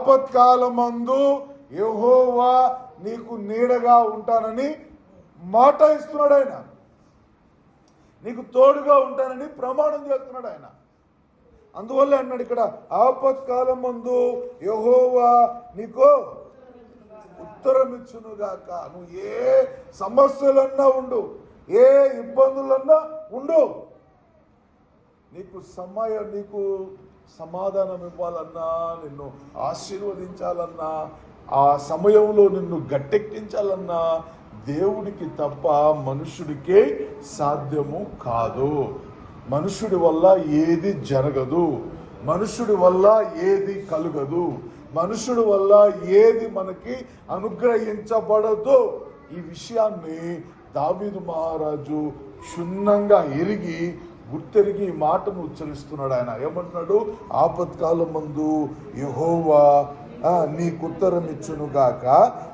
ఆపత్కాలమందు యెహోవా నీకు నీడగా ఉంటానని మాట ఇస్తున్నాడు ఆయన. నీకు తోడుగా ఉంటానని ప్రమాణం చేస్తున్నాడు ఆయన. అందువల్ల అన్నాడు ఇక్కడ, ఆపత్కాలమందు యెహోవా నీకు ఉత్తరం ఇచ్చునుగాక. నువ్వు ఏ సమస్యలన్నా ఉండు, ఏ ఇబ్బందులన్నా ఉండు, నీకు సమాధానం ఇవ్వాలన్నా, నిన్ను ఆశీర్వదించాలన్నా, ఆ సమయంలో నిన్ను గట్టెక్కించాలన్నా దేవుడికి తప్ప మనుషుడికే సాధ్యము కాదు. మనుషుడి వల్ల ఏది జరగదు, మనుషుడి వల్ల ఏది కలుగదు, మనుషుడి వల్ల ఏది మనకి అనుగ్రహించబడదు. ఈ విషయాన్ని దావీదు మహారాజు క్షుణ్ణంగా ఎరిగి గుర్తెరిగి ఈ మాటను ఉచ్చరిస్తున్నాడు. ఆయన ఏమంటున్నాడు? ఆపత్కాలమందు యెహోవా నీకు ఉత్తరం ఇచ్చునుగాక.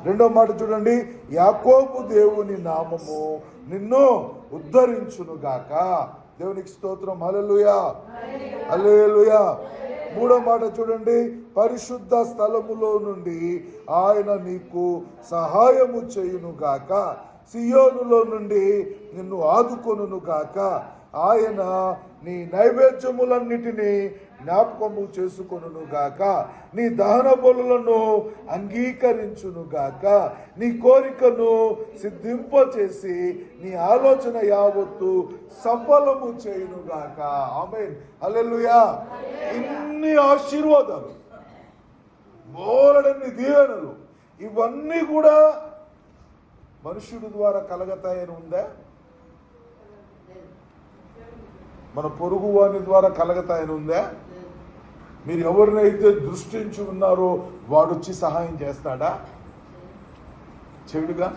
రెండో మాట చూడండి, యాకోబు దేవుని నామము నిన్ను ఉద్ధరించునుగాక. దేవునికి స్తోత్రం. హల్లెలూయా, హల్లెలూయా. మూడో మాట చూడండి, పరిశుద్ధ స్థలములో నుండి ఆయన నీకు సహాయము చేయునుగాక. సియోనులో నుండి నిన్ను ఆదుకొనుగాక. ఆయన నీ నైవేద్యములన్నిటినీ జ్ఞాపకము చేసుకొనుగాక. నీ దహన బలులను అంగీకరించునుగాక. నీ కోరికను సిద్ధింపచేసి నీ ఆలోచన యావత్తు సఫలము చేయునుగాక. ఆమేన్, హల్లెలూయా. ఇన్ని ఆశీర్వాదాలు, బోలెడన్ని దీవెనలు, ఇవన్నీ కూడా మనుషుడి ద్వారా కలగతాయని ఉందా? మన పొరుగు వాని ద్వారా కలగతాయని ఉందా? మీరు ఎవరినైతే దృష్టించి ఉన్నారో వాడు వచ్చి సహాయం చేస్తాడా? చెడుగా